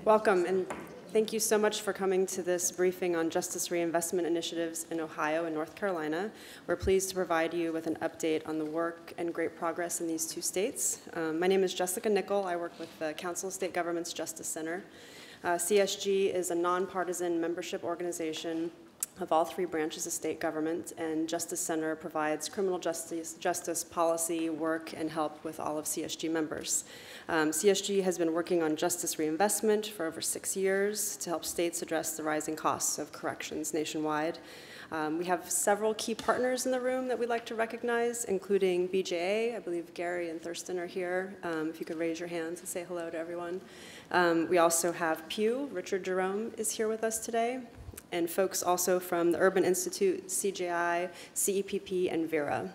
Welcome, and thank you so much for coming to this briefing on Justice Reinvestment initiatives in Ohio and North Carolina. We're pleased to provide you with an update on the work and great progress in these two states. My name is Jessica Nickel. I work with the Council of State Governments Justice Center. CSG is a nonpartisan membership organization of all three branches of state government, and Justice Center provides criminal justice policy, work, and help with all of CSG members. CSG has been working on justice reinvestment for over 6 years to help states address the rising costs of corrections nationwide. We have several key partners in the room that we'd like to recognize, including BJA. I believe Gary and Thurston are here. If you could raise your hands and say hello to everyone. We also have Pew. Richard Jerome is here with us today. And folks also from the Urban Institute, CJI, CEPP, and VERA.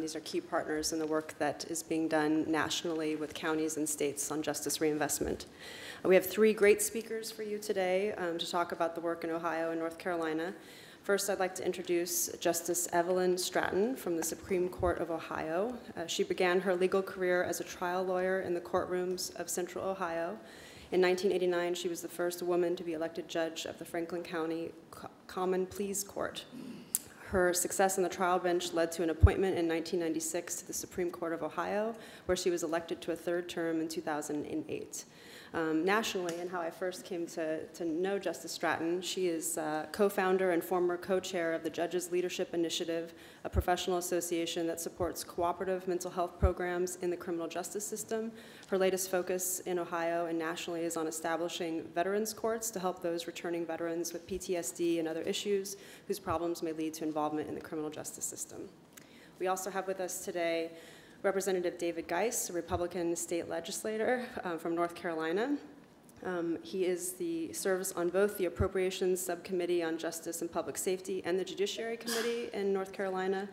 These are key partners in the work that is being done nationally with counties and states on justice reinvestment. We have 3 great speakers for you today to talk about the work in Ohio and North Carolina. First, I'd like to introduce Justice Evelyn Stratton from the Supreme Court of Ohio. She began her legal career as a trial lawyer in the courtrooms of Central Ohio. In 1989, she was the first woman to be elected judge of the Franklin County Common Pleas Court. Her success on the trial bench led to an appointment in 1996 to the Supreme Court of Ohio, where she was elected to a 3rd term in 2008. Nationally, and how I first came to know Justice Stratton, she is co-founder and former co-chair of the Judges Leadership Initiative, a professional association that supports cooperative mental health programs in the criminal justice system. Her latest focus in Ohio and nationally is on establishing veterans courts to help those returning veterans with PTSD and other issues whose problems may lead to involvement in the criminal justice system. We also have with us today Representative David Geis, a Republican state legislator from North Carolina. He serves on both the Appropriations Subcommittee on Justice and Public Safety and the Judiciary Committee in North Carolina.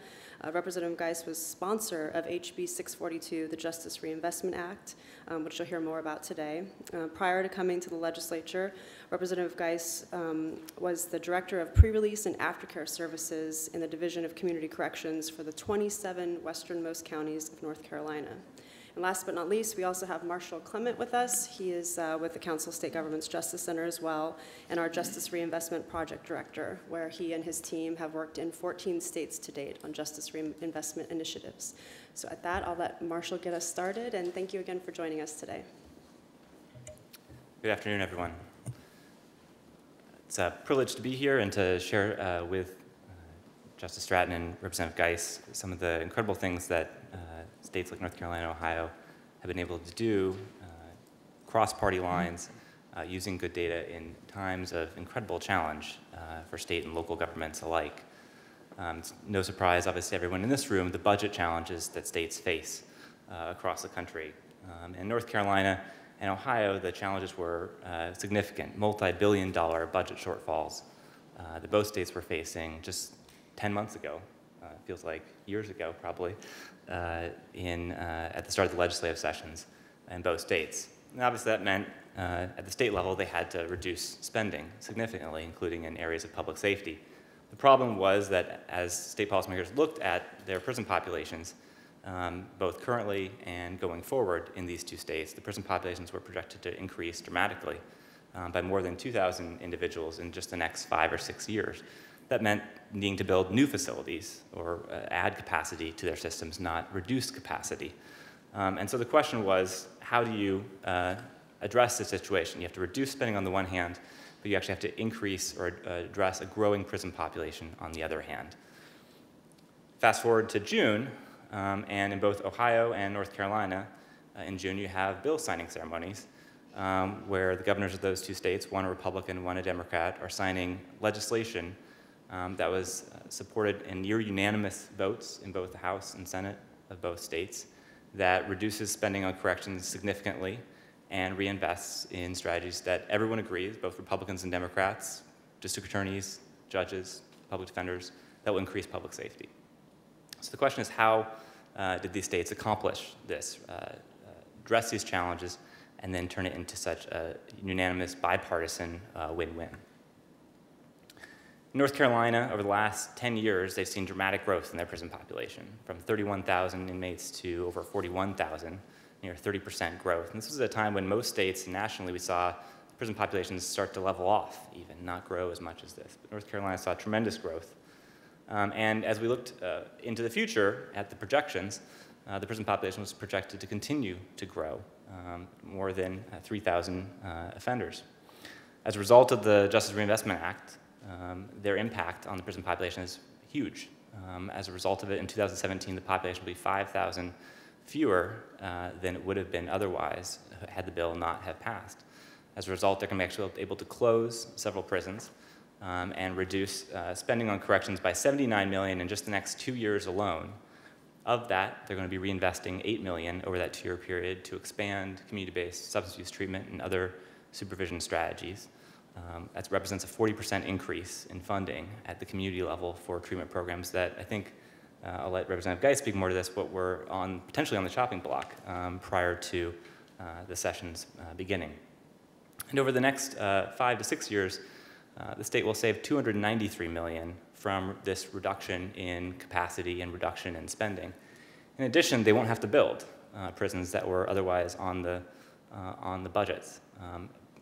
Representative Geis was sponsor of HB 642, the Justice Reinvestment Act, which you'll hear more about today. Prior to coming to the legislature, Representative Geis was the director of pre-release and aftercare services in the Division of Community Corrections for the 27 westernmost counties of North Carolina. And last but not least, we also have Marshall Clement with us. He is with the Council of State Governments Justice Center as well, and our Justice Reinvestment Project Director, where he and his team have worked in 14 states to date on justice reinvestment initiatives. So at that, I'll let Marshall get us started, and thank you again for joining us today. Good afternoon, everyone. It's a privilege to be here and to share with Justice Stratton and Representative Geis some of the incredible things that states like North Carolina and Ohio have been able to do cross party lines using good data in times of incredible challenge for state and local governments alike. It's no surprise, obviously, everyone in this room, the budget challenges that states face across the country. In North Carolina and Ohio, the challenges were significant, multi-billion-dollar budget shortfalls that both states were facing just 10 months ago. Feels like years ago, probably, at the start of the legislative sessions in both states. And obviously that meant at the state level they had to reduce spending significantly, including in areas of public safety. The problem was that as state policymakers looked at their prison populations, both currently and going forward in these two states, the prison populations were projected to increase dramatically by more than 2,000 individuals in just the next 5 or 6 years. That meant needing to build new facilities or add capacity to their systems, not reduce capacity. And so the question was, how do you address this situation? You have to reduce spending on the one hand, but you actually have to increase or address a growing prison population on the other hand. Fast forward to June, and in both Ohio and North Carolina, in June you have bill signing ceremonies where the governors of those two states, one a Republican, one a Democrat, are signing legislation that was supported in near unanimous votes in both the House and Senate of both states that reduces spending on corrections significantly and reinvests in strategies that everyone agrees, both Republicans and Democrats, district attorneys, judges, public defenders, that will increase public safety. So the question is, how did these states accomplish this, address these challenges, and then turn it into such a unanimous bipartisan win-win? In North Carolina, over the last 10 years, they've seen dramatic growth in their prison population, from 31,000 inmates to over 41,000, near 30% growth. And this was at a time when most states nationally we saw prison populations start to level off even, not grow as much as this. But North Carolina saw tremendous growth. And as we looked into the future at the projections, the prison population was projected to continue to grow, more than 3,000 offenders. As a result of the Justice Reinvestment Act, their impact on the prison population is huge. As a result of it, in 2017, the population will be 5,000 fewer than it would have been otherwise had the bill not have passed. As a result, they're going to be actually able to close several prisons and reduce spending on corrections by $79 million in just the next 2 years alone. Of that, they're going to be reinvesting $8 million over that 2-year period to expand community-based substance use treatment and other supervision strategies. That represents a 40% increase in funding at the community level for treatment programs that I think, I'll let Representative Geis speak more to this, but were potentially on the chopping block prior to the session's beginning. And over the next 5 to 6 years, the state will save $293 million from this reduction in capacity and reduction in spending. In addition, they won't have to build prisons that were otherwise on the budgets.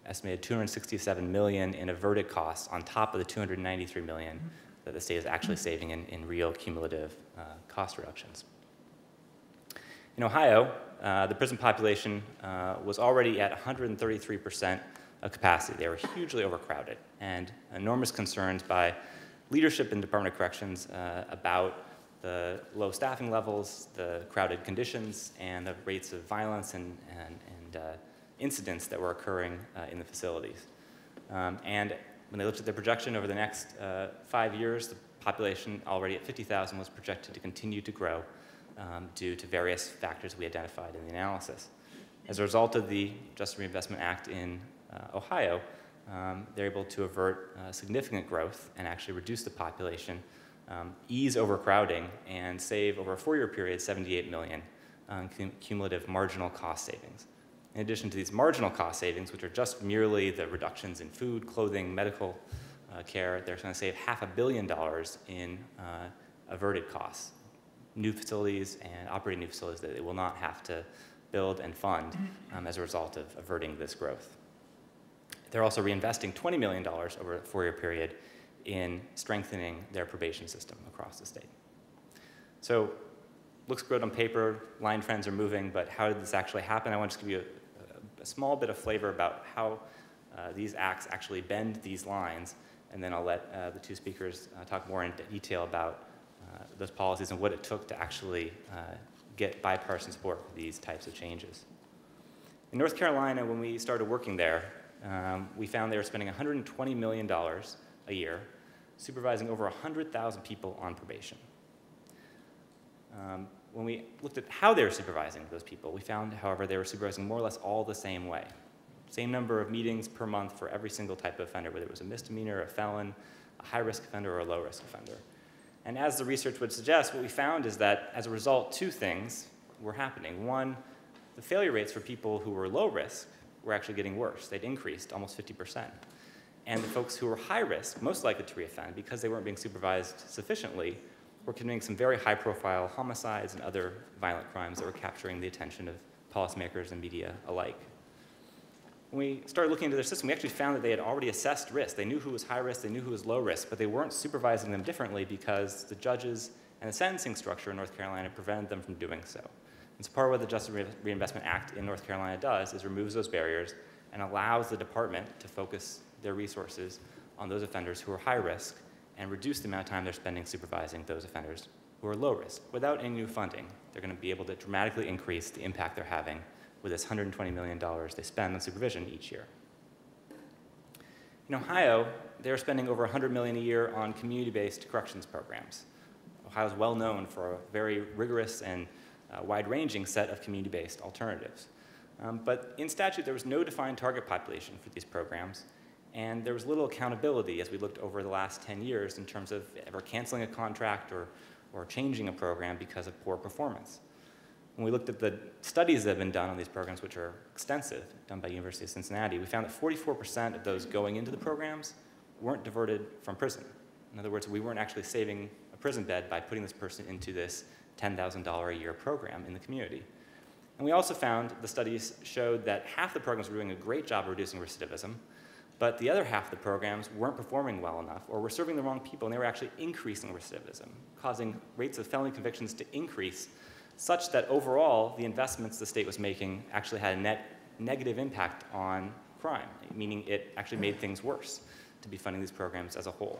Estimated $267 million in averted costs on top of the $293 million that the state is actually saving in real cumulative cost reductions. In Ohio, the prison population was already at 133% of capacity. They were hugely overcrowded, and enormous concerns by leadership in Department of Corrections about the low staffing levels, the crowded conditions, and the rates of violence and incidents that were occurring in the facilities. And when they looked at their projection over the next 5 years, the population already at 50,000 was projected to continue to grow due to various factors we identified in the analysis. As a result of the Justice Reinvestment Act in Ohio, they're able to avert significant growth and actually reduce the population, ease overcrowding, and save over a 4-year period $78 million cumulative marginal cost savings. In addition to these marginal cost savings, which are just merely the reductions in food, clothing, medical care, they're going to save $500 million in averted costs, new facilities and operating new facilities that they will not have to build and fund as a result of averting this growth. They're also reinvesting $20 million over a 4-year period in strengthening their probation system across the state. So, looks good on paper, line trends are moving, but how did this actually happen? I want to just give you a small bit of flavor about how these acts actually bend these lines, and then I'll let the two speakers talk more in detail about those policies and what it took to actually get bipartisan support for these types of changes. In North Carolina, when we started working there, we found they were spending $120 million a year supervising over 100,000 people on probation. When we looked at how they were supervising those people, we found, however, they were supervising more or less all the same way. Same number of meetings per month for every single type of offender, whether it was a misdemeanor, a felon, a high-risk offender, or a low-risk offender. And as the research would suggest, what we found is that, as a result, 2 things were happening. One, the failure rates for people who were low risk were actually getting worse. They'd increased almost 50%. And the folks who were high risk, most likely to reoffend, because they weren't being supervised sufficiently, were committing some very high-profile homicides and other violent crimes that were capturing the attention of policymakers and media alike. When we started looking into their system, we actually found that they had already assessed risk. They knew who was high risk, they knew who was low risk, but they weren't supervising them differently because the judges and the sentencing structure in North Carolina prevented them from doing so. And so part of what the Justice Reinvestment Act in North Carolina does is removes those barriers and allows the department to focus their resources on those offenders who are high risk and reduce the amount of time they're spending supervising those offenders who are low risk. Without any new funding, they're going to be able to dramatically increase the impact they're having with this $120 million they spend on supervision each year. In Ohio, they're spending over $100 million a year on community-based corrections programs. Ohio is well known for a very rigorous and wide-ranging set of community-based alternatives. But in statute, there was no defined target population for these programs, and there was little accountability as we looked over the last 10 years in terms of ever canceling a contract or changing a program because of poor performance. When we looked at the studies that have been done on these programs, which are extensive, done by University of Cincinnati, we found that 44% of those going into the programs weren't diverted from prison. In other words, we weren't actually saving a prison bed by putting this person into this $10,000 a year program in the community. And we also found the studies showed that half the programs were doing a great job of reducing recidivism, but the other half of the programs weren't performing well enough or were serving the wrong people, and they were actually increasing recidivism, causing rates of felony convictions to increase, such that overall the investments the state was making actually had a net negative impact on crime, meaning it actually made things worse to be funding these programs as a whole.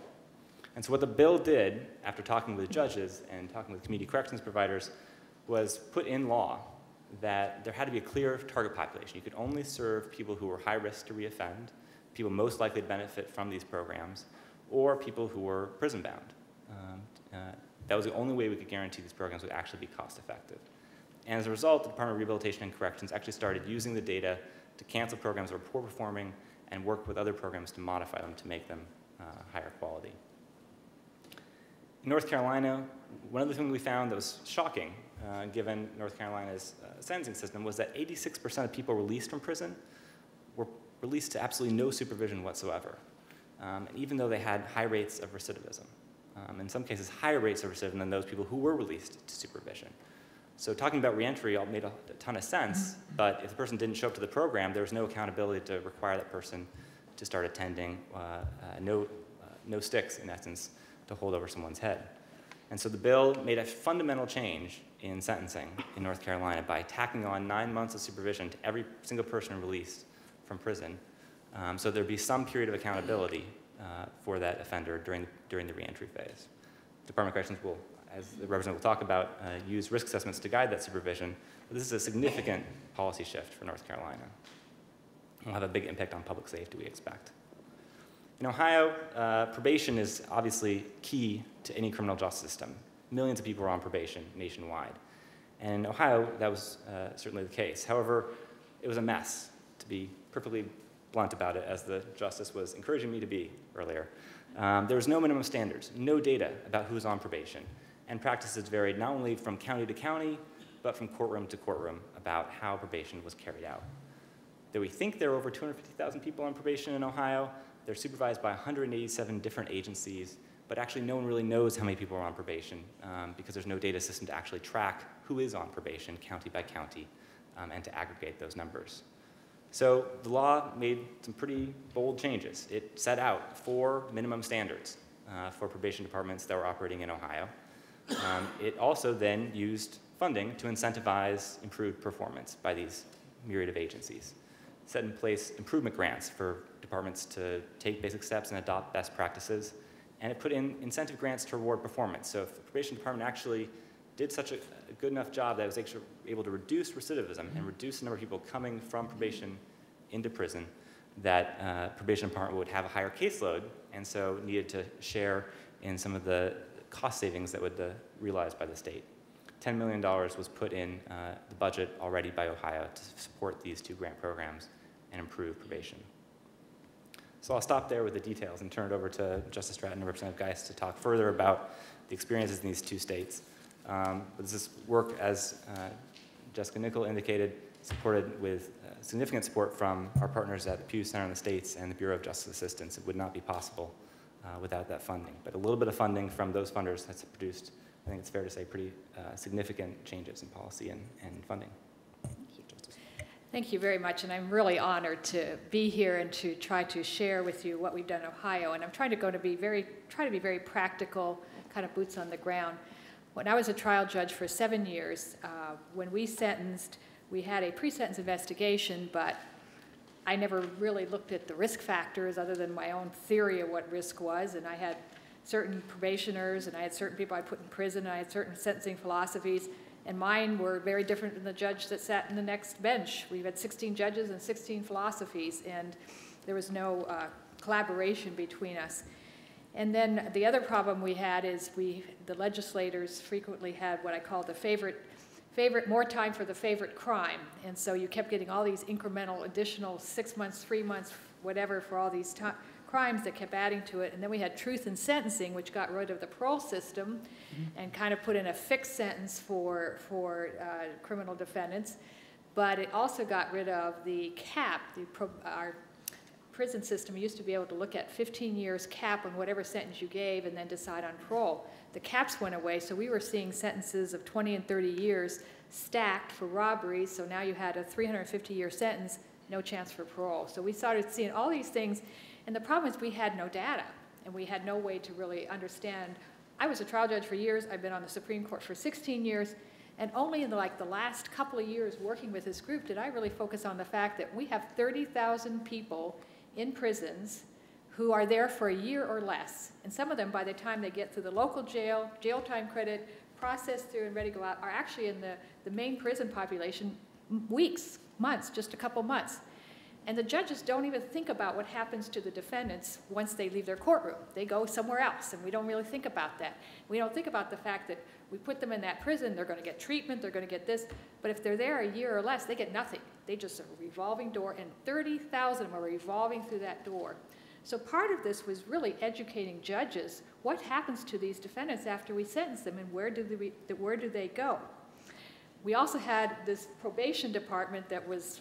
And so what the bill did, after talking with judges and talking with community corrections providers, was put in law that there had to be a clear target population. You could only serve people who were high risk to reoffend, people most likely to benefit from these programs, or people who were prison bound. That was the only way we could guarantee these programs would actually be cost effective. And as a result, the Department of Rehabilitation and Corrections actually started using the data to cancel programs that were poor performing and work with other programs to modify them to make them higher quality. In North Carolina, one of the things we found that was shocking, given North Carolina's sentencing system, was that 86% of people released from prison were released to absolutely no supervision whatsoever, even though they had high rates of recidivism. In some cases, higher rates of recidivism than those people who were released to supervision. So talking about reentry all made a ton of sense, but if the person didn't show up to the program, there was no accountability to require that person to start attending, no sticks, in essence, to hold over someone's head. And so the bill made a fundamental change in sentencing in North Carolina by tacking on 9 months of supervision to every single person released from prison, so there'd be some period of accountability for that offender during the reentry phase. The Department of Corrections will, as the representative will talk about, use risk assessments to guide that supervision, but this is a significant policy shift for North Carolina. It will have a big impact on public safety, we expect. In Ohio, probation is obviously key to any criminal justice system. Millions of people are on probation nationwide. And in Ohio, that was certainly the case. However, it was a mess, to be perfectly blunt about it, as the justice was encouraging me to be earlier. There was no minimum standards, no data about who's on probation, and practices varied not only from county to county, but from courtroom to courtroom about how probation was carried out. Though we think there are over 250,000 people on probation in Ohio, they're supervised by 187 different agencies, but actually no one really knows how many people are on probation because there's no data system to actually track who is on probation county by county and to aggregate those numbers. So the law made some pretty bold changes. It set out 4 minimum standards for probation departments that were operating in Ohio. It also then used funding to incentivize improved performance by these myriad of agencies. Set in place improvement grants for departments to take basic steps and adopt best practices, and it put in incentive grants to reward performance. So if the probation department actually did such a good enough job that it was actually able to reduce recidivism and reduce the number of people coming from probation into prison, that probation department would have a higher caseload and so needed to share in some of the cost savings that would be realized by the state. $10 million was put in the budget already by Ohio to support these 2 grant programs and improve probation. So I'll stop there with the details and turn it over to Justice Stratton and Representative Geist to talk further about the experiences in these 2 states. But this is work, as Jessica Nickel indicated, supported with significant support from our partners at the Pew Center in the States and the Bureau of Justice Assistance. It would not be possible without that funding. But a little bit of funding from those funders has produced, I think it's fair to say, pretty significant changes in policy and funding. Thank you very much, and I'm really honored to be here and to try to share with you what we've done in Ohio. And I'm trying to be very practical, kind of boots on the ground. When I was a trial judge for 7 years, when we sentenced, we had a pre-sentence investigation, but I never really looked at the risk factors other than my own theory of what risk was. And I had certain probationers, and I had certain people I put in prison, and I had certain sentencing philosophies. And mine were very different than the judge that sat in the next bench. We had 16 judges and 16 philosophies, and there was no collaboration between us. And then the other problem we had is the legislators frequently had what I call the more time for the favorite crime. And so you kept getting all these incremental additional 6 months, 3 months, whatever, for all these crimes that kept adding to it. And then we had truth in sentencing, which got rid of the parole system and kind of put in a fixed sentence for criminal defendants. But it also got rid of the cap, our prison system, you used to be able to look at 15 years cap on whatever sentence you gave and then decide on parole. The caps went away, so we were seeing sentences of 20 and 30 years stacked for robberies, so now you had a 350-year sentence, no chance for parole. So we started seeing all these things, and the problem is we had no data, and we had no way to really understand. I was a trial judge for years. I've been on the Supreme Court for 16 years, and only in the last couple of years working with this group did I really focus on the fact that we have 30,000 people in prisons who are there for a year or less. And some of them, by the time they get through the local jail, jail time credit, processed through and ready to go out, are actually in the main prison population weeks, months, just a couple months. And the judges don't even think about what happens to the defendants once they leave their courtroom. They go somewhere else, and we don't really think about that. We don't think about the fact that we put them in that prison, they're going to get treatment, they're going to get this, but if they're there a year or less, they get nothing. They just a revolving door, and 30,000 are revolving through that door. So part of this was really educating judges. What happens to these defendants after we sentence them, and where do they go? We also had this probation department that was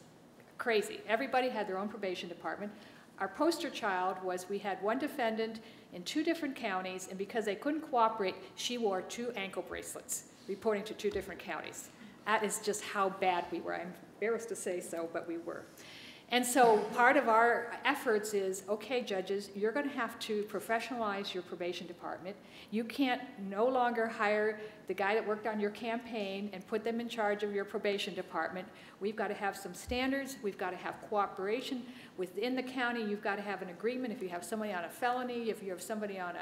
crazy. Everybody had their own probation department. Our poster child was we had one defendant in 2 different counties, and because they couldn't cooperate, she wore 2 ankle bracelets, reporting to 2 different counties. That is just how bad we were. I'm embarrassed to say so, but we were. And so part of our efforts is, okay, judges, you're going to have to professionalize your probation department. You can't no longer hire the guy that worked on your campaign and put them in charge of your probation department. We've got to have some standards. We've got to have cooperation. Within the county, you've got to have an agreement. If you have somebody on a felony, if you have somebody on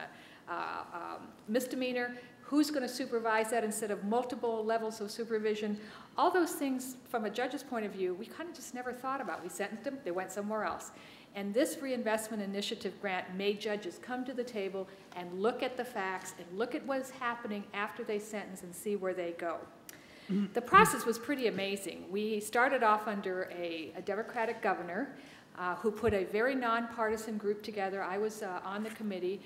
a misdemeanor, who's going to supervise that instead of multiple levels of supervision? All those things, from a judge's point of view, we kind of just never thought about. We sentenced them, they went somewhere else. And this reinvestment initiative grant made judges come to the table and look at the facts and look at what is happening after they sentence and see where they go. The process was pretty amazing. We started off under a Democratic governor who put a very nonpartisan group together. I was on the committee.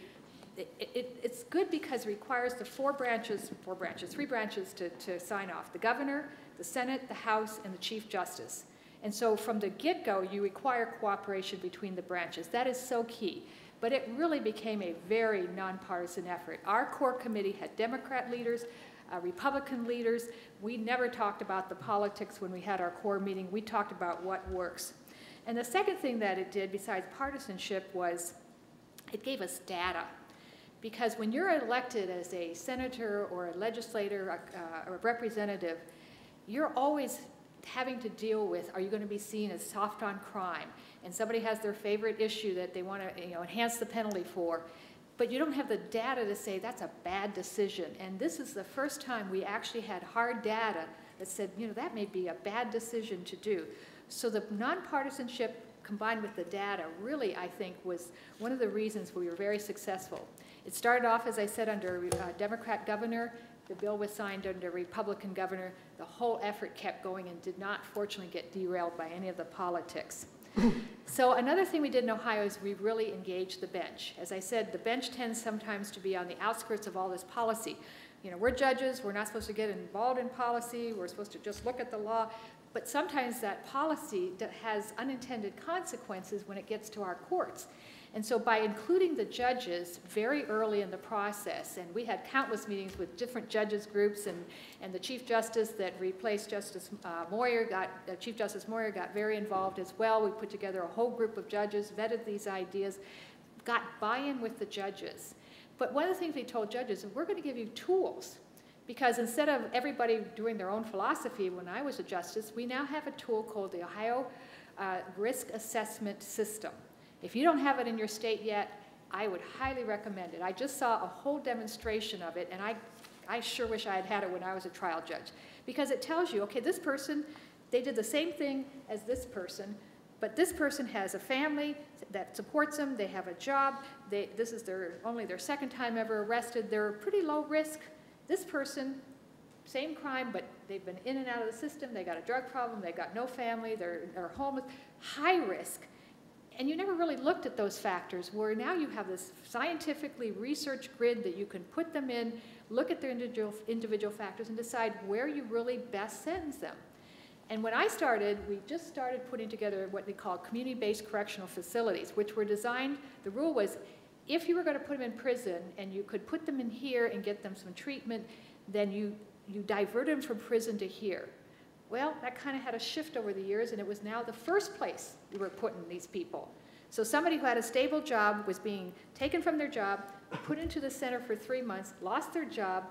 It's good because it requires the three branches to sign off: the governor, the Senate, the House, and the Chief Justice. And so from the get-go, you require cooperation between the branches. That is so key. But it really became a very nonpartisan effort. Our core committee had Democrat leaders, Republican leaders. We never talked about the politics when we had our core meeting. We talked about what works. And the second thing that it did, besides partisanship, was it gave us data. Because when you're elected as a senator or a legislator or a representative, you're always having to deal with, are you going to be seen as soft on crime? And somebody has their favorite issue that they want to enhance the penalty for. But you don't have the data to say that's a bad decision. And this is the first time we actually had hard data that said, that may be a bad decision to do. So the nonpartisanship combined with the data really, I think, was one of the reasons we were very successful. It started off, as I said, under a Democrat governor. The bill was signed under a Republican governor. The whole effort kept going and did not, fortunately, get derailed by any of the politics. So another thing we did in Ohio is we really engaged the bench. As I said, the bench tends sometimes to be on the outskirts of all this policy. We're judges. We're not supposed to get involved in policy. We're supposed to just look at the law. But sometimes that policy has unintended consequences when it gets to our courts. And so by including the judges very early in the process, and we had countless meetings with different judges groups, and the Chief Justice that replaced Justice Moyer Chief Justice Moyer got very involved as well. We put together a whole group of judges, vetted these ideas, got buy-in with the judges. But one of the things we told judges is we're going to give you tools. Because instead of everybody doing their own philosophy when I was a justice, we now have a tool called the Ohio Risk Assessment System. If you don't have it in your state yet, I would highly recommend it. I just saw a whole demonstration of it, and I sure wish I had had it when I was a trial judge. Because it tells you, okay, this person, they did the same thing as this person, but this person has a family that supports them, they have a job, this is only their second time ever arrested, they're pretty low risk. This person, same crime, but they've been in and out of the system, they got a drug problem, they got no family, they're homeless, high risk. And you never really looked at those factors, where now you have this scientifically researched grid that you can put them in, look at their individual factors, and decide where you really best sentence them. And when I started, we just started putting together what they call community-based correctional facilities, which were designed, the rule was, if you were going to put them in prison and you could put them in here and get them some treatment, then you diverted them from prison to here. Well, that kind of had a shift over the years, and it was now the first place we were putting these people. So somebody who had a stable job was being taken from their job, put into the center for 3 months, lost their job,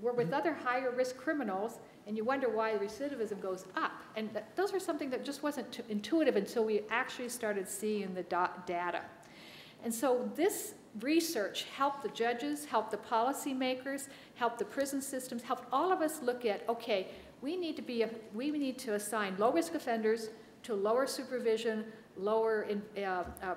were with other higher risk criminals, and you wonder why recidivism goes up. And those are something that just wasn't intuitive until we actually started seeing the data. And so this research helped the judges, helped the policymakers, helped the prison systems, helped all of us look at, okay, we need to assign low-risk offenders to lower supervision, lower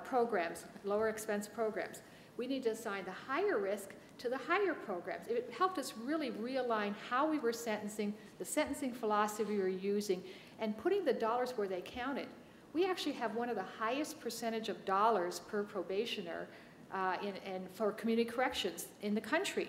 programs, lower expense programs. We need to assign the higher risk to the higher programs. It helped us really realign how we were sentencing, the sentencing philosophy we were using, and putting the dollars where they counted. We actually have one of the highest percentage of dollars per probationer for community corrections in the country.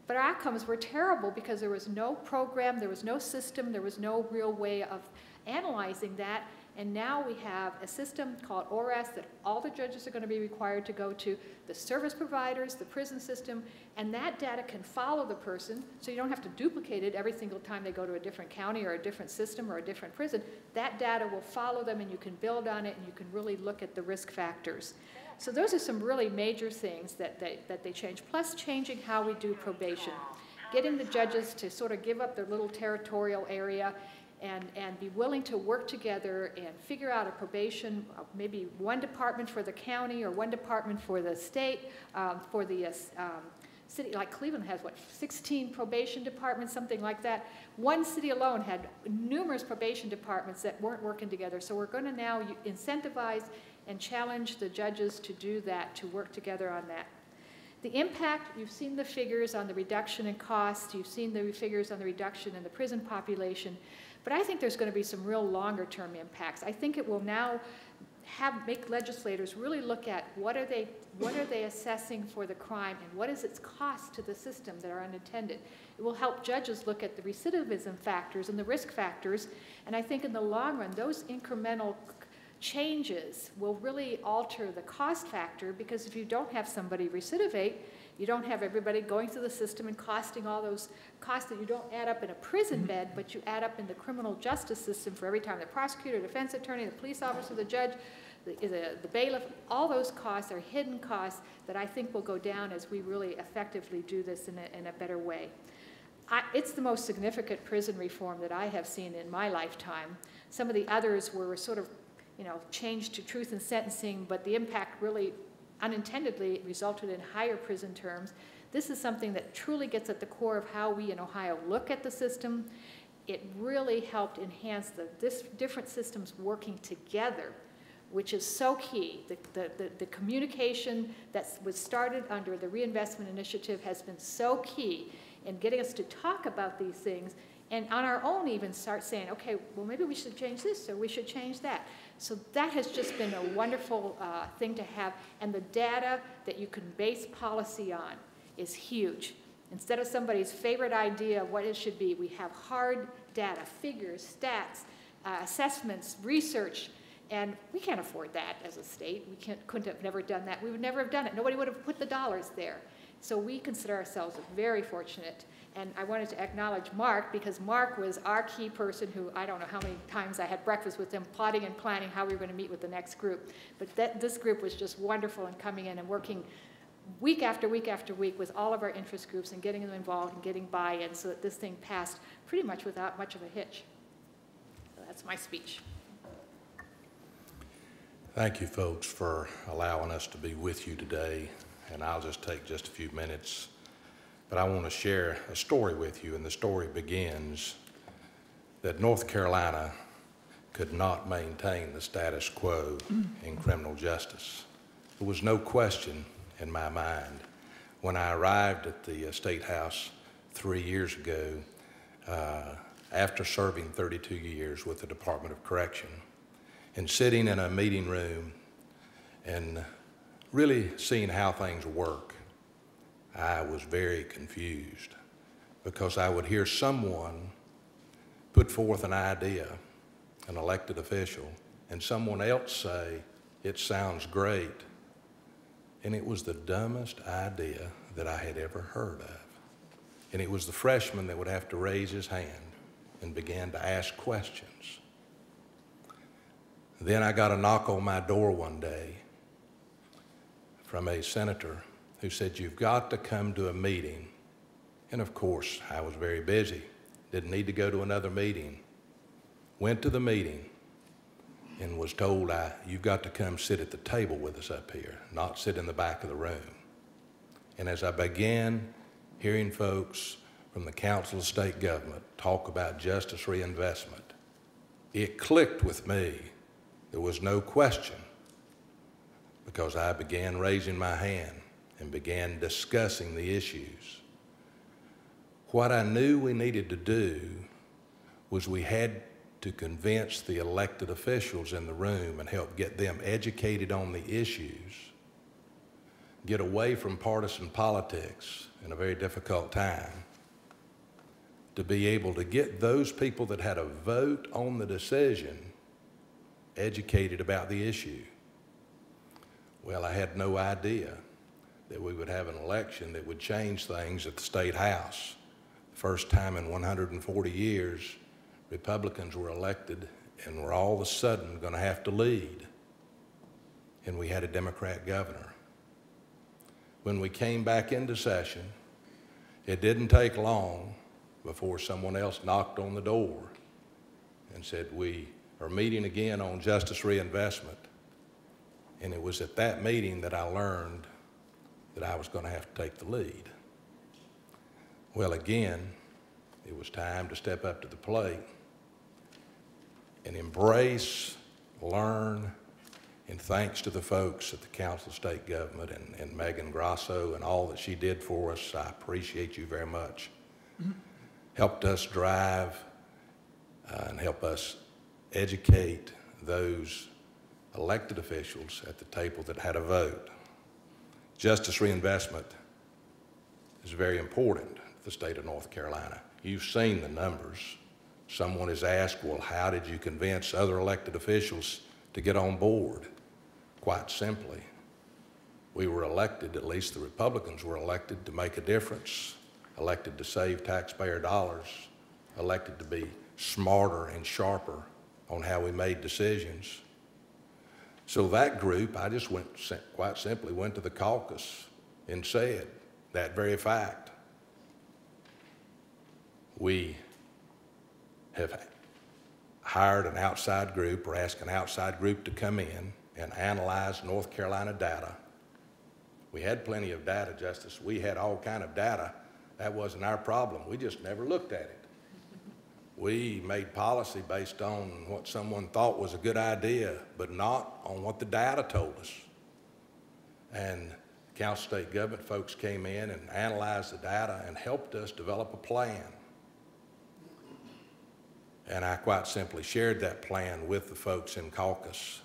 But our outcomes were terrible because there was no program, there was no system, there was no real way of analyzing that. And now we have a system called ORAS that all the judges are going to be required to go to, the service providers, the prison system, and that data can follow the person, so you don't have to duplicate it every single time they go to a different county or a different system or a different prison. That data will follow them, and you can build on it, and you can really look at the risk factors. So those are some really major things that they change, plus changing how we do probation, getting the judges to sort of give up their little territorial area and be willing to work together and figure out a probation, maybe one department for the county or one department for the state, for the city, like Cleveland has, what, 16 probation departments, something like that. One city alone had numerous probation departments that weren't working together. So we're going to now incentivize and challenge the judges to do that, to work together on that. The impact, you've seen the figures on the reduction in cost, you've seen the figures on the reduction in the prison population, but I think there's going to be some real longer-term impacts. I think it will now make legislators really look at what are they assessing for the crime and what is its cost to the system that are unintended. It will help judges look at the recidivism factors and the risk factors, and I think in the long run, those incremental changes will really alter the cost factor, because if you don't have somebody recidivate, you don't have everybody going through the system and costing all those costs that you don't add up in a prison bed, but you add up in the criminal justice system for every time the prosecutor, defense attorney, the police officer, the judge, the bailiff, all those costs are hidden costs that I think will go down as we really effectively do this in a better way. It's the most significant prison reform that I have seen in my lifetime. Some of the others were sort of, changed to truth in sentencing, but the impact really unintendedly resulted in higher prison terms. This is something that truly gets at the core of how we in Ohio look at the system. It really helped enhance the different systems working together, which is so key. The communication that was started under the Reinvestment Initiative has been so key in getting us to talk about these things, and on our own even start saying, okay, well, maybe we should change this or we should change that. So that has just been a wonderful thing to have, and the data that you can base policy on is huge. Instead of somebody's favorite idea of what it should be, we have hard data, figures, stats, assessments, research, and we can't afford that as a state. We couldn't have never done that. We would never have done it. Nobody would have put the dollars there. So we consider ourselves very fortunate. And I wanted to acknowledge Mark, because Mark was our key person who, I don't know how many times I had breakfast with him, plotting and planning how we were going to meet with the next group. But this group was just wonderful in coming in and working week after week after week with all of our interest groups and getting them involved and getting buy-in so that this thing passed pretty much without much of a hitch. So that's my speech. Thank you, folks, for allowing us to be with you today. And I'll just take just a few minutes. But I want to share a story with you, and the story begins that North Carolina could not maintain the status quo in criminal justice. There was no question in my mind when I arrived at the State House 3 years ago, after serving 32 years with the Department of Correction, and sitting in a meeting room and really seeing how things work. I was very confused, because I would hear someone put forth an idea, an elected official, and someone else say, it sounds great, and it was the dumbest idea that I had ever heard of. And it was the freshman that would have to raise his hand and began to ask questions. Then I got a knock on my door one day from a senator who said, you've got to come to a meeting. And of course, I was very busy, didn't need to go to another meeting. Went to the meeting and was told, you've got to come sit at the table with us up here, not sit in the back of the room. And as I began hearing folks from the Council of State Government talk about justice reinvestment, it clicked with me. There was no question, because I began raising my hand and began discussing the issues. What I knew we needed to do was we had to convince the elected officials in the room and help get them educated on the issues, get away from partisan politics in a very difficult time, to be able to get those people that had a vote on the decision educated about the issue. Well, I had no idea that we would have an election that would change things at the State House. The first time in 140 years, Republicans were elected and were all of a sudden going to have to lead. And we had a Democrat governor. When we came back into session, it didn't take long before someone else knocked on the door and said, we are meeting again on justice reinvestment. And it was at that meeting that I learned that I was going to have to take the lead. Well, again, it was time to step up to the plate and embrace, learn, and thanks to the folks at the Council of State Government and Megan Grasso and all that she did for us, I appreciate you very much. Helped us drive and help us educate those elected officials at the table that had a vote. Justice reinvestment is very important to the state of North Carolina. You've seen the numbers. Someone has asked, well, how did you convince other elected officials to get on board? Quite simply, we were elected, at least the Republicans were elected, to make a difference, elected to save taxpayer dollars, elected to be smarter and sharper on how we made decisions. So that group, I just quite simply went to the caucus and said that very fact. We have hired an outside group, or asked an outside group to come in and analyze North Carolina data. We had plenty of data, Justice. We had all kind of data. That wasn't our problem. We just never looked at it. We made policy based on what someone thought was a good idea, but not on what the data told us. And Council State Government folks came in and analyzed the data and helped us develop a plan. And I quite simply shared that plan with the folks in caucus.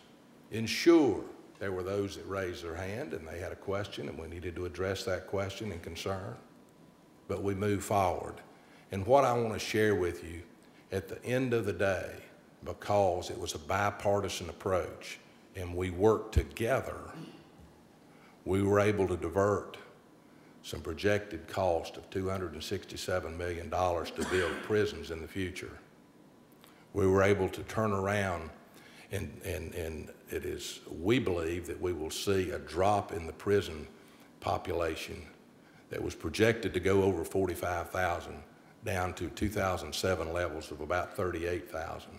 Sure, there were those that raised their hand and they had a question, and we needed to address that question and concern. But we moved forward. And what I want to share with you at the end of the day, because it was a bipartisan approach and we worked together, we were able to divert some projected cost of $267 million to build prisons in the future. We were able to turn around, and it is, we believe that we will see a drop in the prison population that was projected to go over 45,000 down to 2007 levels of about 38,000.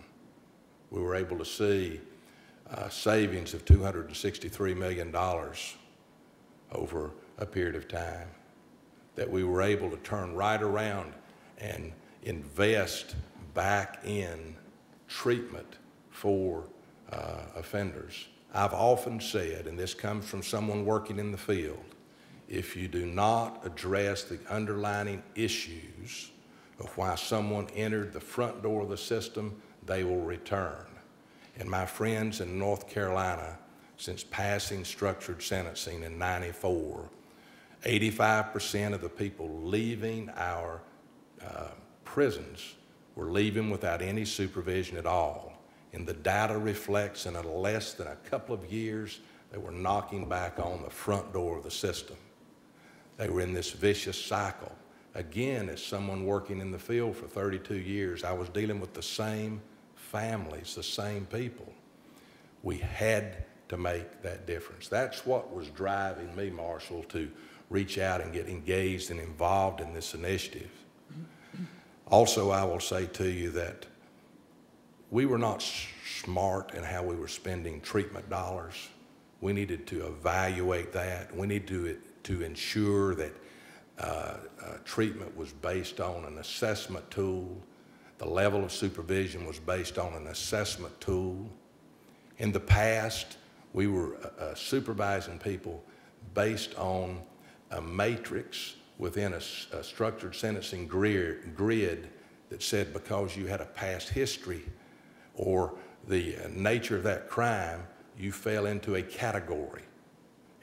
We were able to see savings of $263 million over a period of time, that we were able to turn right around and invest back in treatment for offenders. I've often said, and this comes from someone working in the field, if you do not address the underlying issues of why someone entered the front door of the system, they will return. And my friends in North Carolina, since passing structured sentencing in '94, 85% of the people leaving our prisons were leaving without any supervision at all. And the data reflects in less than a couple of years, they were knocking back on the front door of the system. They were in this vicious cycle. Again, as someone working in the field for 32 years, I was dealing with the same families, the same people. We had to make that difference. That's what was driving me, Marshall, to reach out and get engaged and involved in this initiative. Also, I will say to you that we were not smart in how we were spending treatment dollars. We needed to evaluate that. We needed to ensure that treatment was based on an assessment tool. The level of supervision was based on an assessment tool. In the past, we were supervising people based on a matrix within a structured sentencing grid that said because you had a past history or the nature of that crime, you fell into a category.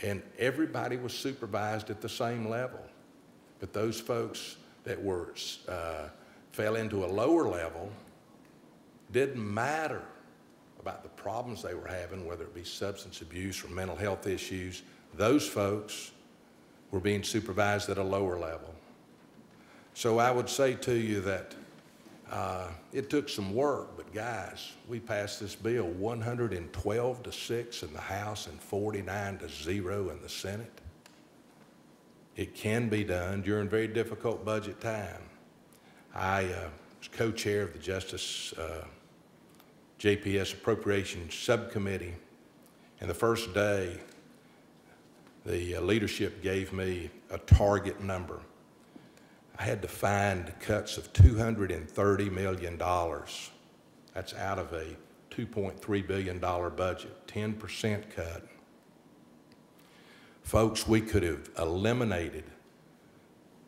And everybody was supervised at the same level. But those folks that were fell into a lower level, didn't matter about the problems they were having, whether it be substance abuse or mental health issues. Those folks were being supervised at a lower level. So I would say to you that it took some work, but guys, we passed this bill 112-6 in the House and 49-0 in the Senate. It can be done during very difficult budget time. I was co-chair of the Justice JPS Appropriations Subcommittee, and the first day, the leadership gave me a target number. I had to find cuts of $230 million. That's out of a $2.3 billion budget, 10% cut. Folks, we could have eliminated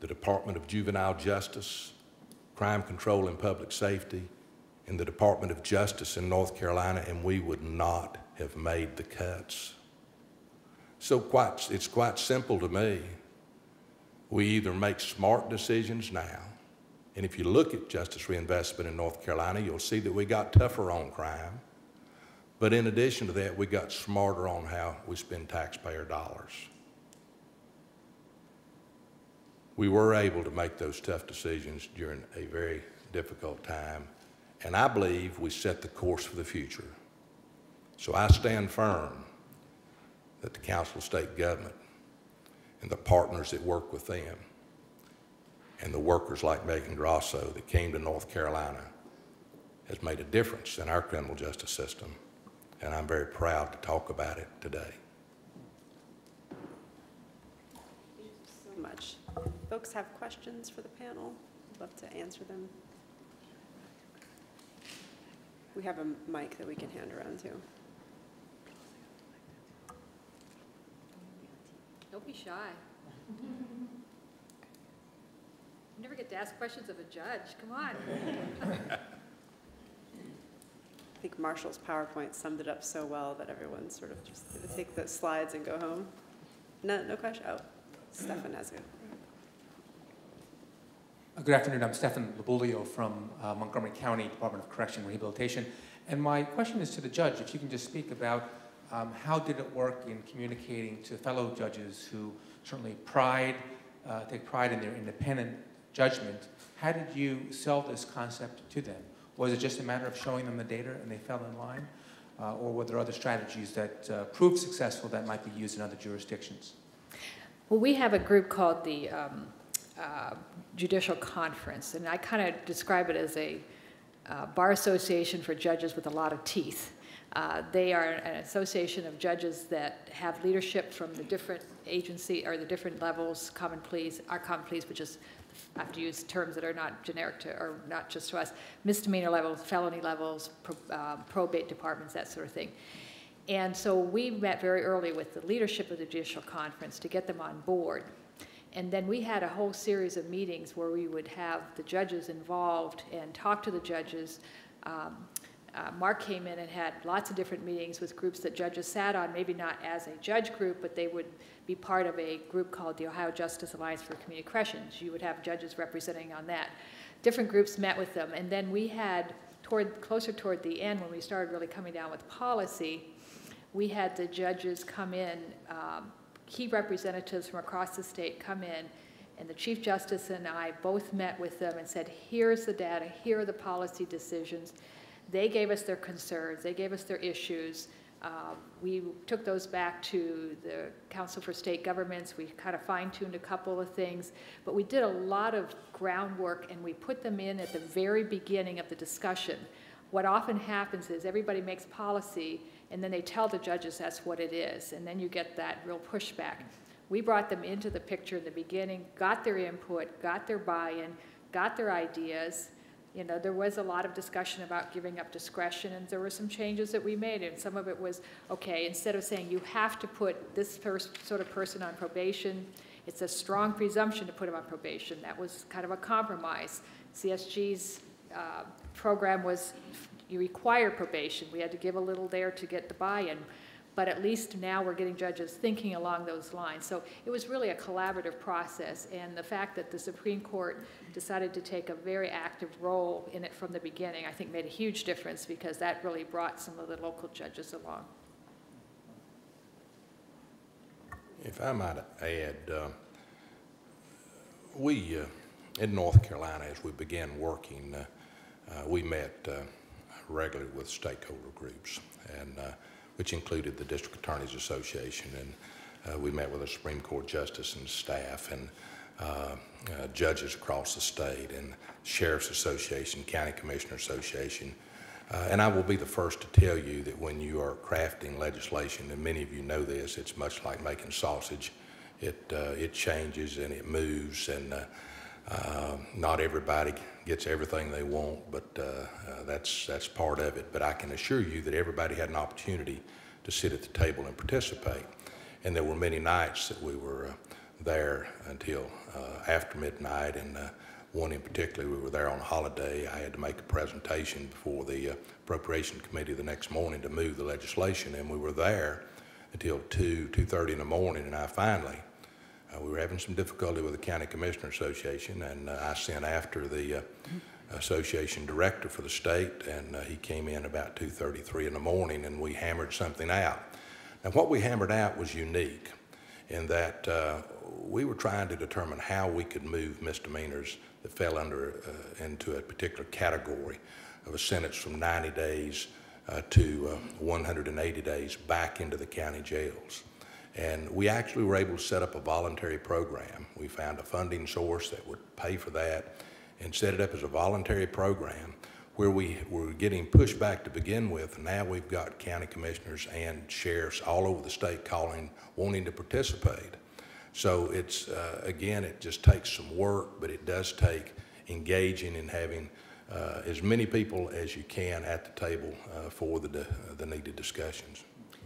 the Department of Juvenile Justice, Crime Control and Public Safety, and the Department of Justice in North Carolina, and we would not have made the cuts. So it's quite simple to me. We either make smart decisions now, and if you look at Justice Reinvestment in North Carolina, you'll see that we got tougher on crime. But in addition to that, we got smarter on how we spend taxpayer dollars. We were able to make those tough decisions during a very difficult time, and I believe we set the course for the future. So I stand firm that the Council of State Government and the partners that work with them and the workers like Megan Grosso that came to North Carolina has made a difference in our criminal justice system, and I'm very proud to talk about it today. Thank you so much. Folks have questions for the panel? I'd love to answer them. We have a mic that we can hand around too. Don't be shy. You never get to ask questions of a judge. Come on. I think Marshall's PowerPoint summed it up so well that everyone sort of just take the slides and go home. No question? Oh, Stefan has it. Good afternoon. I'm Stefan Labulio from Montgomery County Department of Correction and Rehabilitation. And my question is to the judge, if you can just speak about how did it work in communicating to fellow judges who certainly take pride in their independent judgment. How did you sell this concept to them? Was it just a matter of showing them the data and they fell in line? Or were there other strategies that proved successful that might be used in other jurisdictions? Well, we have a group called the Judicial Conference, and I kind of describe it as a bar association for judges with a lot of teeth. They are an association of judges that have leadership from the different agency or the different levels, common pleas, our common pleas, which is, I have to use terms that are not generic to, or not just to us, misdemeanor levels, felony levels, probate departments, that sort of thing. And so we met very early with the leadership of the Judicial Conference to get them on board. And then we had a whole series of meetings where we would have the judges involved and talk to the judges. Mark came in and had lots of different meetings with groups that judges sat on, maybe not as a judge group, but they would be part of a group called the Ohio Justice Alliance for Community Corrections. You would have judges representing on that. different groups met with them. And then we had, closer toward the end, when we started really coming down with policy, we had the judges come in, key representatives from across the state come in, and the Chief Justice and I both met with them and said, here's the data, here are the policy decisions. They gave us their concerns, they gave us their issues. We took those back to the Council for State Governments. We kind of fine-tuned a couple of things, but we did a lot of groundwork and we put them in at the very beginning of the discussion. What often happens is everybody makes policy and then they tell the judges that's what it is, and then you get that real pushback. We brought them into the picture in the beginning, got their input, got their buy-in, got their ideas. You know, there was a lot of discussion about giving up discretion, and there were some changes that we made, and some of it was, okay, instead of saying you have to put this sort of person on probation, it's a strong presumption to put him on probation. That was kind of a compromise. CSG's program was you require probation. We had to give a little there to get the buy-in. But at least now we're getting judges thinking along those lines. So it was really a collaborative process, and the fact that the Supreme Court decided to take a very active role in it from the beginning, I think made a huge difference because that really brought some of the local judges along. If I might add, we, in North Carolina, as we began working, we met regularly with stakeholder groups, and which included the District Attorneys Association, and we met with a Supreme Court justice and staff, and judges across the state, and Sheriff's Association, County Commissioner Association. And I will be the first to tell you that when you are crafting legislation, and many of you know this, it's much like making sausage. It changes and it moves, and not everybody gets everything they want, but that's part of it. But I can assure you that everybody had an opportunity to sit at the table and participate. And there were many nights that we were there until after midnight, and one in particular, we were there on a holiday. I had to make a presentation before the Appropriation Committee the next morning to move the legislation, and we were there until 2:30 in the morning, and I finally, we were having some difficulty with the County Commissioner Association, and I sent after the association director for the state, and he came in about 2:33 in the morning, and we hammered something out. Now, what we hammered out was unique in that we were trying to determine how we could move misdemeanors that fell into a particular category of a sentence from 90 days to 180 days back into the county jails. And we actually were able to set up a voluntary program. We found a funding source that would pay for that and set it up as a voluntary program where we were getting pushback to begin with. And now we've got county commissioners and sheriffs all over the state calling, wanting to participate. So it's, again, it just takes some work, but it does take engaging and having as many people as you can at the table for the needed discussions.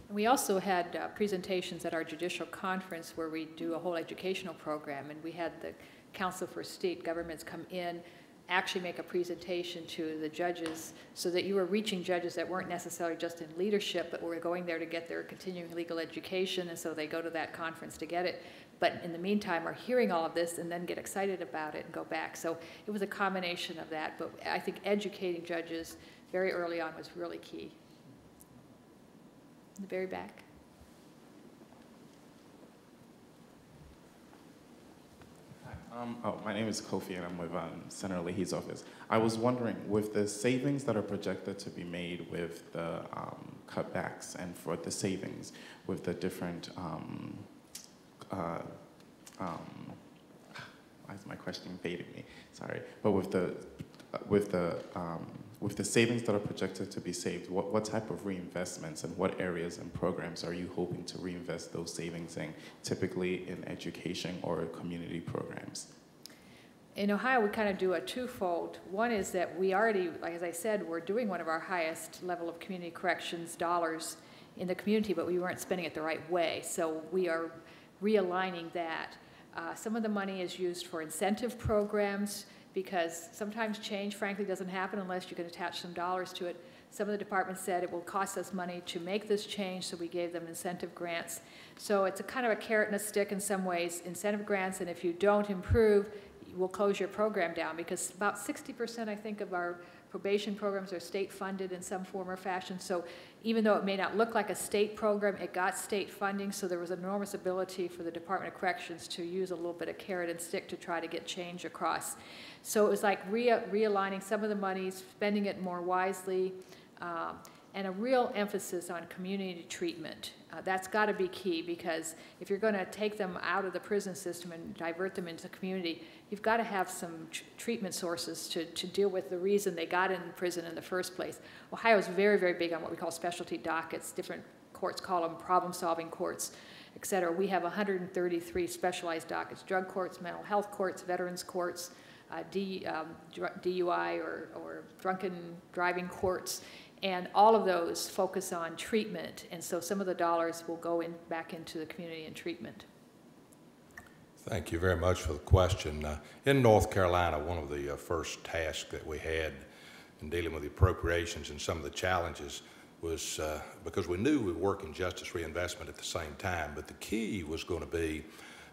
We also had presentations at our judicial conference where we do a whole educational program, and we had the Council for State Governments come in, actually make a presentation to the judges so that you were reaching judges that weren't necessarily just in leadership, but were going there to get their continuing legal education, and so they go to that conference to get it. But in the meantime are hearing all of this and then get excited about it and go back. So it was a combination of that, but I think educating judges very early on was really key. In the very back. My name is Kofi, and I'm with Senator Leahy's office. I was wondering, with the savings that are projected to be made with the cutbacks, and for the savings with the different, why is my question evading me? Sorry, but with the savings that are projected to be saved, what type of reinvestments and what areas and programs are you hoping to reinvest those savings in, typically in education or community programs? In Ohio, we kind of do a twofold. One is that we already, like as I said, we're doing one of our highest level of community corrections dollars in the community, but we weren't spending it the right way. So we are realigning that. Some of the money is used for incentive programs, because sometimes change, frankly, doesn't happen unless you can attach some dollars to it. Some of the departments said it will cost us money to make this change, so we gave them incentive grants. So it's a kind of a carrot and a stick in some ways, incentive grants, and if you don't improve, we'll close your program down, because about 60%, I think, of our probation programs are state funded in some form or fashion. So even though it may not look like a state program, it got state funding, so there was enormous ability for the Department of Corrections to use a little bit of carrot and stick to try to get change across. So it was like realigning some of the money, spending it more wisely, and a real emphasis on community treatment. That's got to be key, because if you're going to take them out of the prison system and divert them into the community, you've got to have some treatment sources to deal with the reason they got in prison in the first place. Ohio is very, very big on what we call specialty dockets. Different courts call them problem-solving courts, et cetera. We have 133 specialized dockets: drug courts, mental health courts, veterans courts, DUI or drunken driving courts. And all of those focus on treatment, and so some of the dollars will go back into the community and treatment. Thank you very much for the question. In North Carolina, one of the first tasks that we had in dealing with the appropriations and some of the challenges was because we knew we were working justice reinvestment at the same time, but the key was going to be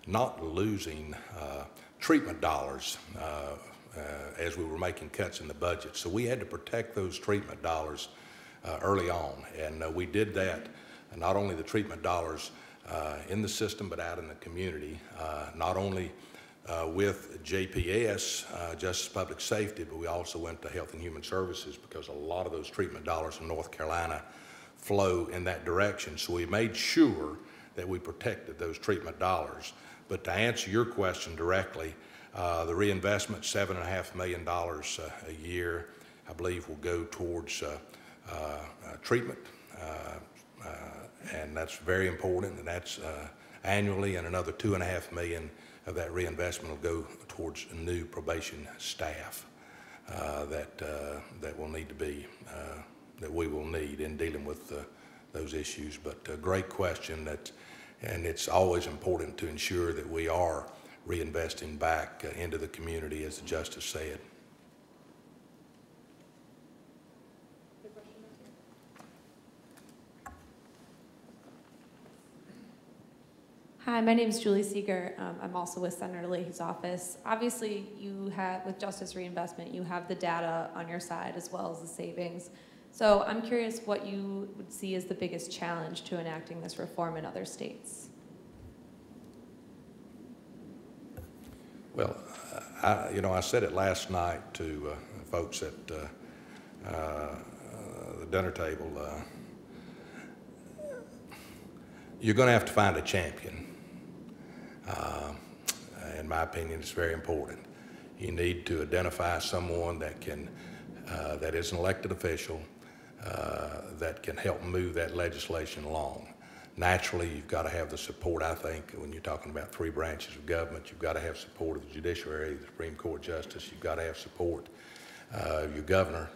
not losing treatment dollars as we were making cuts in the budget. So we had to protect those treatment dollars early on, and we did that. Not only the treatment dollars in the system, but out in the community, not only with JPS, Justice Public Safety, but we also went to Health and Human Services, because a lot of those treatment dollars in North Carolina flow in that direction. So we made sure that we protected those treatment dollars. But to answer your question directly, the reinvestment, $7.5 million a year, I believe, will go towards treatment, and that's very important, and that's annually, and another $2.5 million of that reinvestment will go towards new probation staff that will need to be, that we will need in dealing with those issues. But great question, and it's always important to ensure that we are reinvesting back into the community, as the Justice said. Hi, my name is Julie Seeger. I'm also with Senator Leahy's office. Obviously, you have, with Justice Reinvestment, you have the data on your side as well as the savings. So I'm curious what you would see as the biggest challenge to enacting this reform in other states. Well, I said it last night to folks at the dinner table. You're going to have to find a champion. In my opinion, it's very important. You need to identify someone that can, that is an elected official, that can help move that legislation along. Naturally, you've got to have the support, I think, when you're talking about three branches of government. You've got to have support of the judiciary, the Supreme Court justice. You've got to have support of your governor,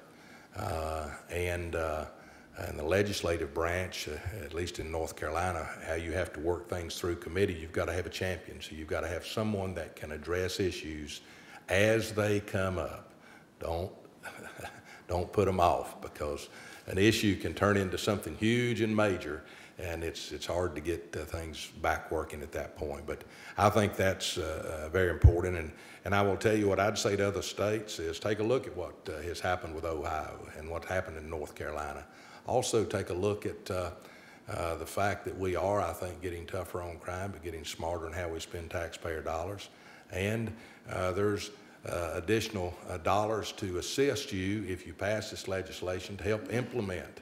and the legislative branch, at least in North Carolina, how you have to work things through committee. You've got to have a champion. So you've got to have someone that can address issues as they come up. Don't put them off, because an issue can turn into something huge and major, and it's hard to get things back working at that point. But I think that's very important. And I will tell you what I'd say to other states is take a look at what has happened with Ohio and what happened in North Carolina. Also take a look at the fact that we are, I think, getting tougher on crime, but getting smarter in how we spend taxpayer dollars. And there's additional dollars to assist you if you pass this legislation to help implement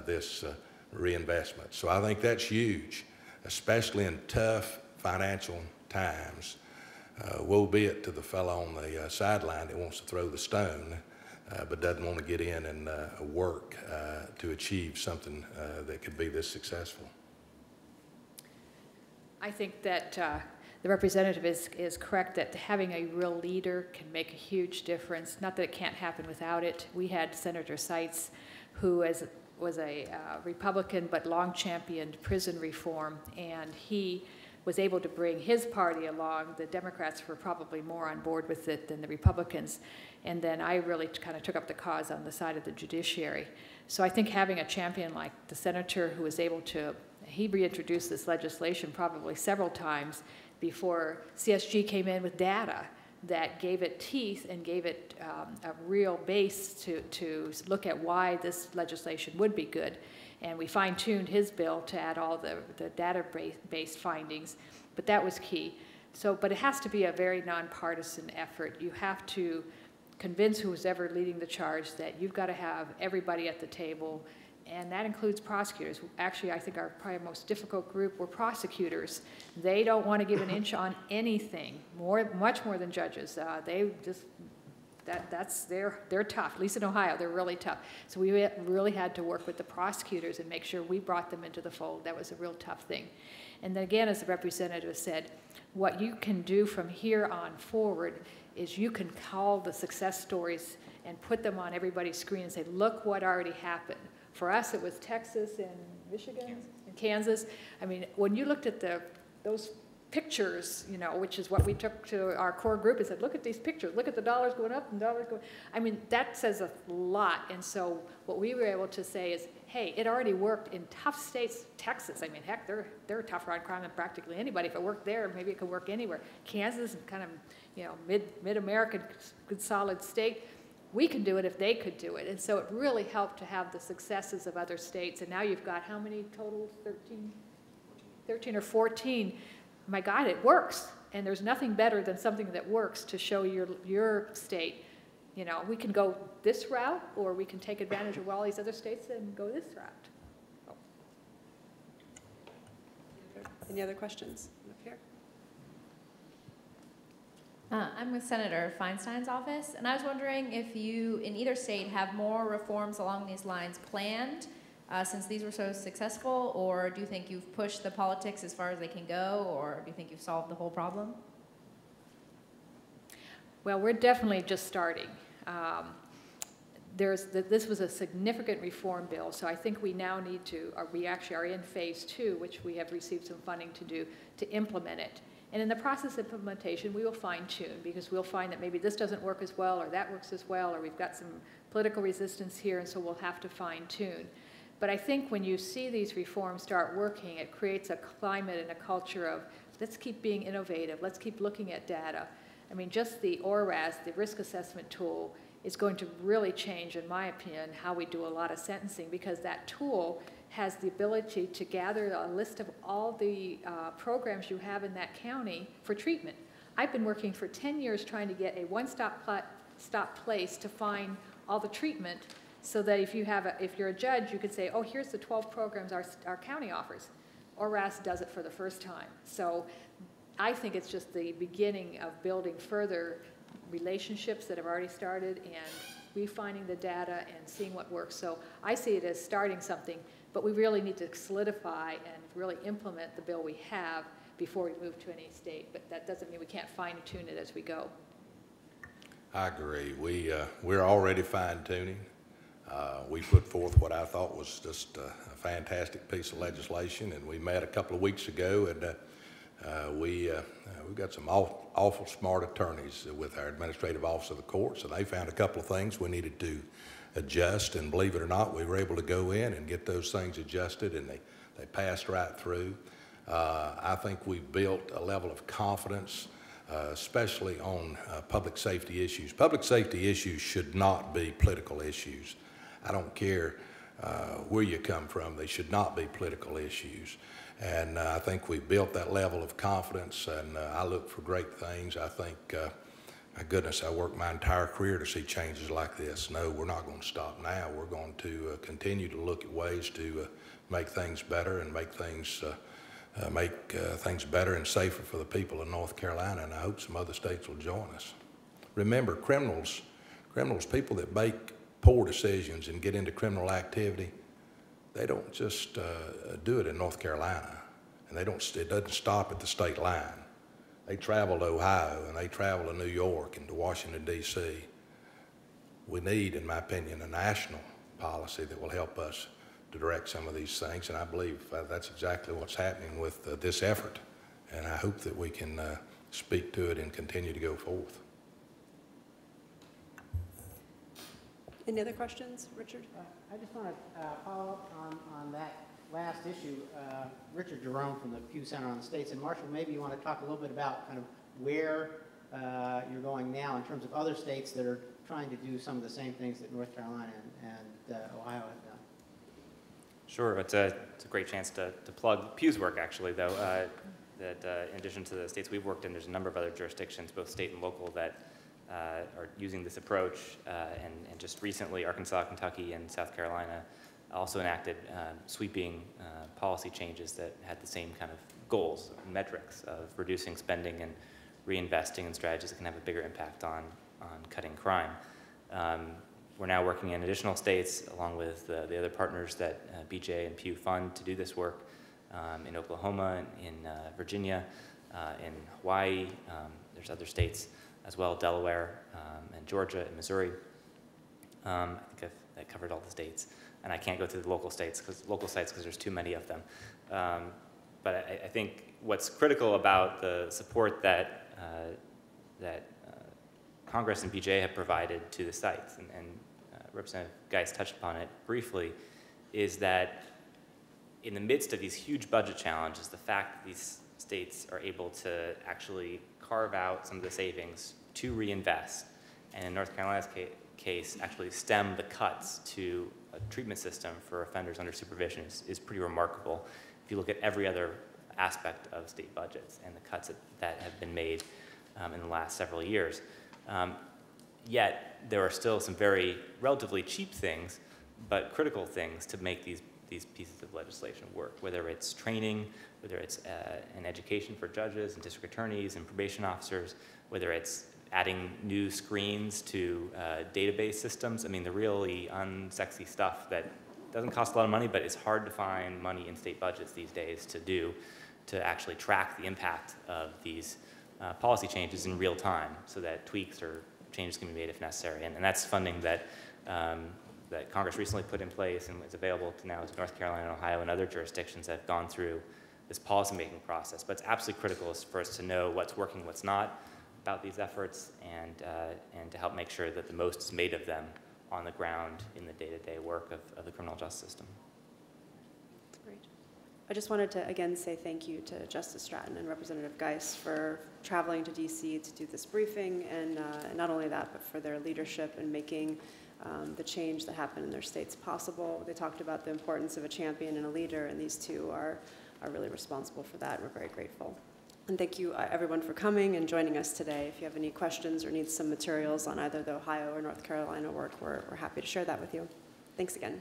this reinvestment. So I think that's huge, especially in tough financial times. Woe be it to the fellow on the sideline that wants to throw the stone, but doesn't want to get in and work to achieve something that could be this successful. I think that the representative is correct that having a real leader can make a huge difference. Not that it can't happen without it. We had Senator Seitz, who was a Republican but long championed prison reform, and he was able to bring his party along. The Democrats were probably more on board with it than the Republicans. And then I really kind of took up the cause on the side of the judiciary. So I think having a champion like the senator who was able to, he reintroduced this legislation probably several times before CSG came in with data. that gave it teeth and gave it a real base to look at why this legislation would be good. And we fine-tuned his bill to add all the data-based findings, but that was key. So, but it has to be a very nonpartisan effort. You have to convince who's ever leading the charge that you've got to have everybody at the table, and that includes prosecutors. Actually, I think our probably most difficult group were prosecutors. They don't want to give an inch on anything, much more than judges. They just, they're tough. At least in Ohio, they're really tough. So we really had to work with the prosecutors and make sure we brought them into the fold. That was a real tough thing. And then again, as the representative said, what you can do from here on forward is you can call the success stories and put them on everybody's screen and say, look what already happened. For us, it was Texas and Michigan and Kansas. I mean, when you looked at those pictures, you know, which is what we took to our core group and said, look at these pictures, look at the dollars going up and dollars going, I mean, that says a lot. And so what we were able to say is, hey, it already worked in tough states. Texas, I mean, heck, they're tougher on crime than practically anybody. If it worked there, maybe it could work anywhere. Kansas, kind of, you know, mid-American, good solid state. We can do it if they could do it. And so it really helped to have the successes of other states. And now you've got how many total? 13 or 14. My God, it works. And there's nothing better than something that works to show your state. You know, we can go this route, or we can take advantage of all these other states and go this route. Oh. Any other questions up here? I'm with Senator Feinstein's office, and I was wondering if you, in either state, have more reforms along these lines planned since these were so successful, or do you think you've pushed the politics as far as they can go, or do you think you've solved the whole problem? Well, we're definitely just starting. This was a significant reform bill, so I think we now need to, or we actually are in phase 2, which we have received some funding to do, to implement it. And in the process of implementation, we will fine-tune, because we'll find that maybe this doesn't work as well, or that works as well, or we've got some political resistance here, and so we'll have to fine-tune. But I think when you see these reforms start working, it creates a climate and a culture of, let's keep being innovative, let's keep looking at data. I mean, just the ORAS, the risk assessment tool, is going to really change, in my opinion, how we do a lot of sentencing, because that tool has the ability to gather a list of all the programs you have in that county for treatment. I've been working for 10 years trying to get a one-stop place to find all the treatment, so that if you're a judge, you could say, oh, here's the 12 programs our county offers. ORAS does it for the first time. So I think it's just the beginning of building further relationships that have already started and refining the data and seeing what works. So I see it as starting something, but we really need to solidify and really implement the bill we have before we move to any state. But that doesn't mean we can't fine-tune it as we go. I agree. We're already fine-tuning. We put forth what I thought was just a fantastic piece of legislation, and we met a couple of weeks ago, and we've got some awful smart attorneys with our administrative office of the courts, and they found a couple of things we needed to adjust, and believe it or not, we were able to go in and get those things adjusted, and they passed right through. I think we've built a level of confidence, especially on public safety issues. Public safety issues should not be political issues. I don't care where you come from, they should not be political issues. And I think we've built that level of confidence, and I look for great things. I think, my goodness, I worked my entire career to see changes like this. No, we're not going to stop now. We're going to continue to look at ways to make things better and make things better and safer for the people of North Carolina, and I hope some other states will join us. Remember, criminals, people that make poor decisions and get into criminal activity, they don't just do it in North Carolina, and it doesn't stop at the state line. They travel to Ohio, and they travel to New York and to Washington, D.C. We need, in my opinion, a national policy that will help us to direct some of these things, and I believe that's exactly what's happening with this effort, and I hope that we can speak to it and continue to go forth. Any other questions, Richard? I just want to follow up on that last issue. Richard Jerome from the Pew Center on the States, and Marshall, maybe you want to talk a little bit about kind of where you're going now in terms of other states that are trying to do some of the same things that North Carolina and Ohio have done? Sure, it's a great chance to plug Pew's work, actually, though, that in addition to the states we've worked in, there's a number of other jurisdictions, both state and local, that are using this approach, and just recently, Arkansas, Kentucky, and South Carolina also enacted sweeping policy changes that had the same kind of goals, metrics of reducing spending and reinvesting in strategies that can have a bigger impact on cutting crime. We're now working in additional states, along with the other partners that BJ and Pew fund to do this work, in Oklahoma, in Virginia, in Hawaii. There's other states as well, Delaware, and Georgia, and Missouri. I think I covered all the states. And I can't go through the local sites because there's too many of them. But I think what's critical about the support that Congress and BJ have provided to the sites, and Representative Geis touched upon it briefly, is that in the midst of these huge budget challenges, the fact that these states are able to actually carve out some of the savings to reinvest, and in North Carolina's case, actually stem the cuts to a treatment system for offenders under supervision is pretty remarkable. If you look at every other aspect of state budgets and the cuts that have been made in the last several years. Yet there are still some very relatively cheap things, but critical things to make these pieces of legislation work, whether it's training, whether it's an education for judges and district attorneys and probation officers, whether it's adding new screens to database systems. I mean, the really unsexy stuff that doesn't cost a lot of money, but it's hard to find money in state budgets these days to do, to actually track the impact of these policy changes in real time so that tweaks or changes can be made if necessary. And that's funding that that Congress recently put in place and is available now to North Carolina, Ohio, and other jurisdictions that have gone through this policymaking process. But it's absolutely critical for us to know what's working, what's not about these efforts, and to help make sure that the most is made of them on the ground in the day-to-day work of the criminal justice system. Great. I just wanted to again say thank you to Justice Stratton and Representative Geis for traveling to DC to do this briefing, and not only that, but for their leadership in making the change that happened in their states possible. They talked about the importance of a champion and a leader, and these two are really responsible for that. We're very grateful. And thank you, everyone, for coming and joining us today. If you have any questions or need some materials on either the Ohio or North Carolina work, we're happy to share that with you. Thanks again.